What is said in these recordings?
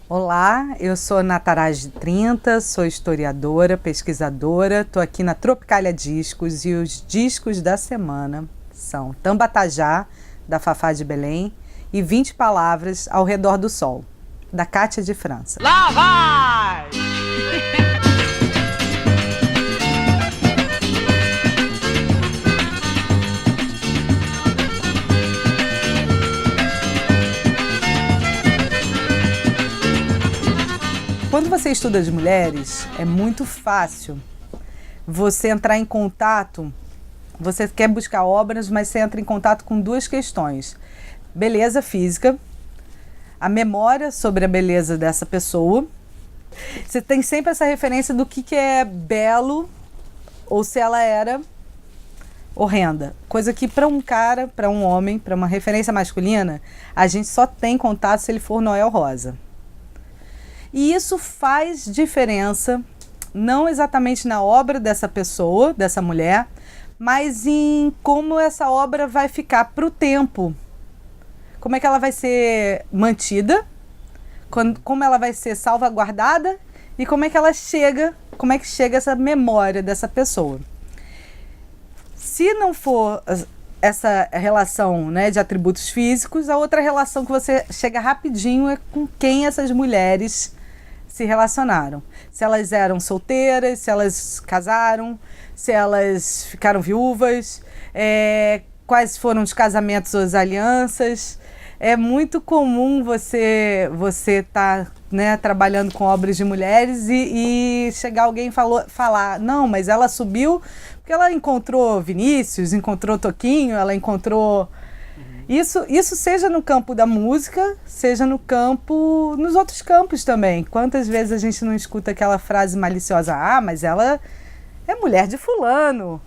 Olá, eu sou Nataraj 30, sou historiadora, pesquisadora, estou aqui na Tropicália Discos e os discos da semana são Tambatajá, da Fafá de Belém, e 20 Palavras ao Redor do Sol, da Cátia de França. Lá vai! Quando você estuda as mulheres, é muito fácil você entrar em contato, você quer buscar obras, mas você entra em contato com duas questões. Beleza física, a memória sobre a beleza dessa pessoa. Você tem sempre essa referência do que é belo ou se ela era horrenda. Coisa que para um cara, para um homem, para uma referência masculina, a gente só tem contato se ele for Noel Rosa. E isso faz diferença, não exatamente na obra dessa pessoa, dessa mulher, mas em como essa obra vai ficar para o tempo. Como é que ela vai ser mantida, como ela vai ser salvaguardada e como é que chega essa memória dessa pessoa. Se não for essa relação, né, de atributos físicos, a outra relação que você chega rapidinho é com quem essas mulheres se relacionaram. Se elas eram solteiras, se elas casaram, se elas ficaram viúvas, quais foram os casamentos ou as alianças. É muito comum você tá, né, trabalhando com obras de mulheres e chegar alguém e falar, não, mas ela subiu porque ela encontrou Vinícius, encontrou Toquinho, ela encontrou... Isso seja no campo da música, seja nos outros campos também. Quantas vezes a gente não escuta aquela frase maliciosa, mas ela é mulher de fulano.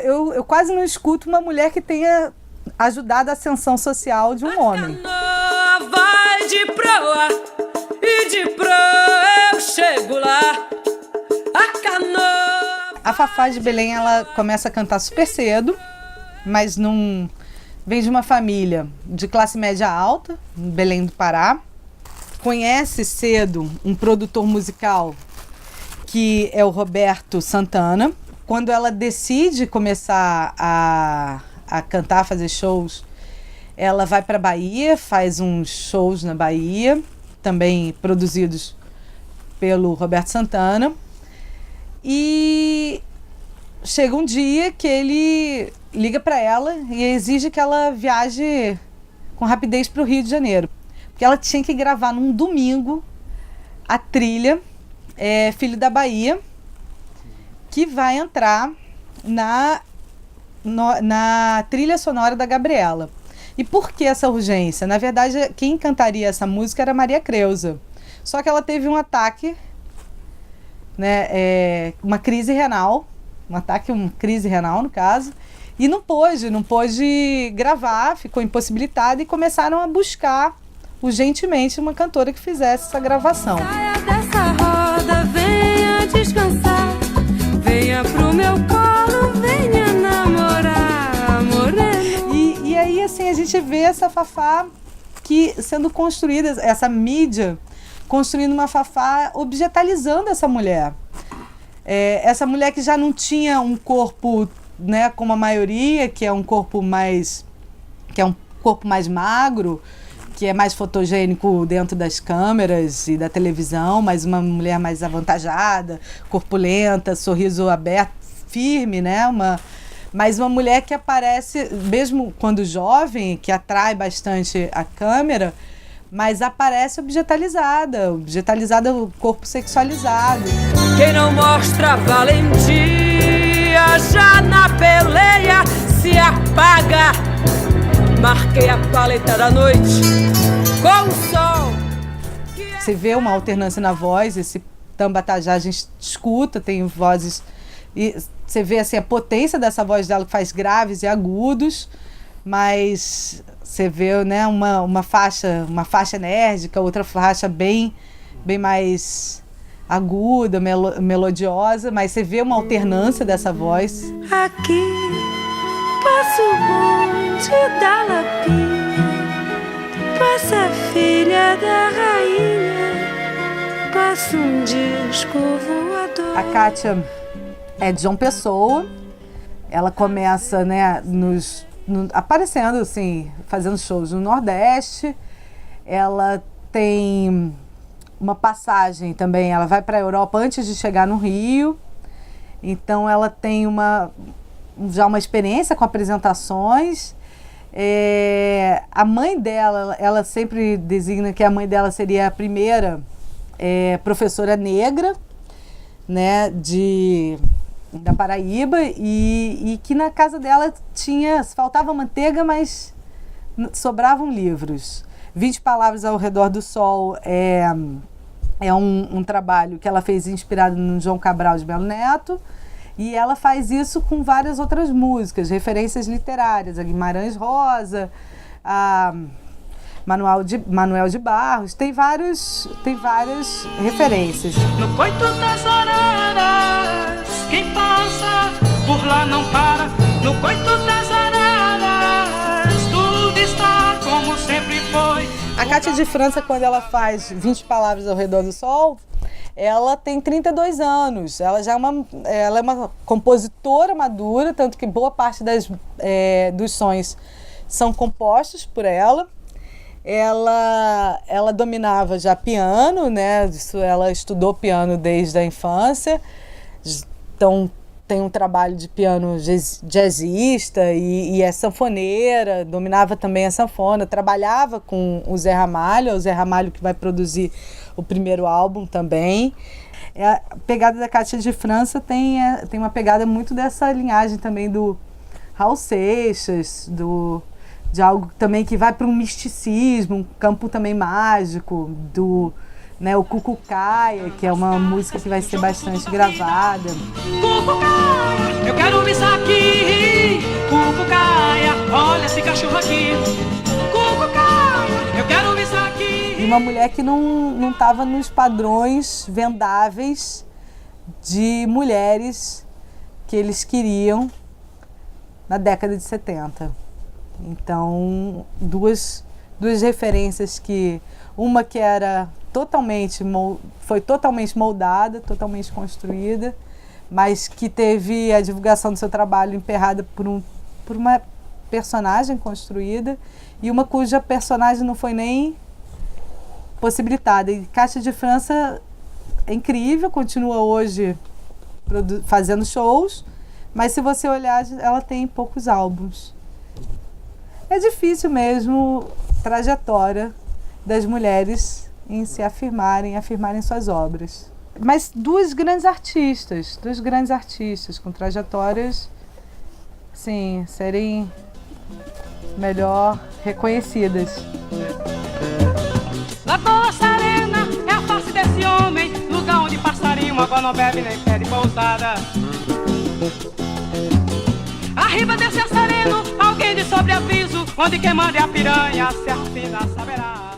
Eu quase não escuto uma mulher que tenha ajudado a ascensão social de um homem. A canoa vai de proa e de proa eu chego lá. A canoa... A Fafá de Belém, ela começa a cantar super cedo, mas não... Vem de uma família de classe média alta, em Belém do Pará. Conhece cedo um produtor musical que é o Roberto Santana. Quando ela decide começar a cantar, fazer shows, ela vai para a Bahia, faz uns shows na Bahia, também produzidos pelo Roberto Santana. E chega um dia que ele liga para ela e exige que ela viaje com rapidez para o Rio de Janeiro. Porque ela tinha que gravar num domingo a trilha Filho da Bahia, que vai entrar na trilha sonora da Gabriela. E por que essa urgência? Na verdade, quem cantaria essa música era Maria Creuza. Só que ela teve um ataque, né, uma crise renal, uma crise renal no caso, e não pôde gravar, ficou impossibilitada e começaram a buscar urgentemente uma cantora que fizesse essa gravação. Saia dessa roda, venha descansar, venha pro meu colo, venha namorar, morena. E aí assim a gente vê essa Fafá sendo construída, essa mídia construindo uma Fafá objetalizando essa mulher. Essa mulher que já não tinha um corpo, né, como a maioria, que é um corpo mais magro, que é mais fotogênico dentro das câmeras e da televisão, mas uma mulher mais avantajada, corpulenta, sorriso aberto, firme, né? Mas uma mulher que aparece, mesmo quando jovem, que atrai bastante a câmera, mas aparece objetalizada, o corpo sexualizado. Quem não mostra valentia já na peleia se apaga. Marquei a paleta da noite com o sol. Você vê uma alternância na voz, esse Tambatajá a gente escuta, tem vozes, e você vê assim, a potência dessa voz dela que faz graves e agudos, mas você vê, né, uma faixa enérgica, outra faixa bem mais aguda, melodiosa, mas você vê uma alternância dessa voz. Aqui passa o bonde da Lapinha, passa a filha da rainha. faço um disco voador. A Kátia é de João Pessoa. Ela começa, né, aparecendo, assim, fazendo shows no Nordeste. Ela tem uma passagem também, ela vai para a Europa antes de chegar no Rio. Então ela tem já uma experiência com apresentações. A mãe dela, ela sempre designa que a mãe dela seria a primeira professora negra, né, da Paraíba, e que na casa dela faltava manteiga, mas sobravam livros. 20 Palavras ao Redor do Sol é um trabalho que ela fez inspirado no João Cabral de Melo Neto, e ela faz isso com várias outras músicas, referências literárias, a Guimarães Rosa, a Manuel de Barros, tem várias referências. No coito das araras, quem passa por lá não para. No coito das araras, tudo está como sempre foi. A Cátia de França, quando ela faz 20 Palavras ao Redor do Sol, ela tem 32 anos. Ela já é uma compositora madura, tanto que boa parte dos sons são compostos por ela. Ela dominava já piano, né? Ela estudou piano desde a infância. Então tem um trabalho de piano jazzista e é sanfoneira, dominava também a sanfona, trabalhava com o Zé Ramalho que vai produzir o primeiro álbum também. A pegada da Cátia de França tem uma pegada muito dessa linhagem também do Raul Seixas, de algo também que vai para um misticismo, um campo também mágico, o Cucucaia, que é uma música que vai ser bastante gravada. Cucucaia, eu quero ver isso aqui. Cucucaia, olha esse cachorro aqui. Cucucaia, eu quero ver isso aqui. E uma mulher que não estava nos padrões vendáveis de mulheres que eles queriam na década de 70. Então, duas referências uma que foi totalmente moldada, totalmente construída, mas que teve a divulgação do seu trabalho emperrada por uma personagem construída, e uma cuja personagem não foi nem possibilitada. E Cátia de França é incrível, continua hoje fazendo shows, mas se você olhar, ela tem poucos álbuns. É difícil mesmo a trajetória das mulheres em se afirmarem suas obras. Mas duas grandes artistas com trajetórias, sim, serem melhor reconhecidas. Lagoa Serena é a face desse homem, lugar onde passarinho agora não bebe nem pede pousada. Arriba desse sereno, alguém de sobreaviso, onde quem manda é a piranha, se a fina saberá.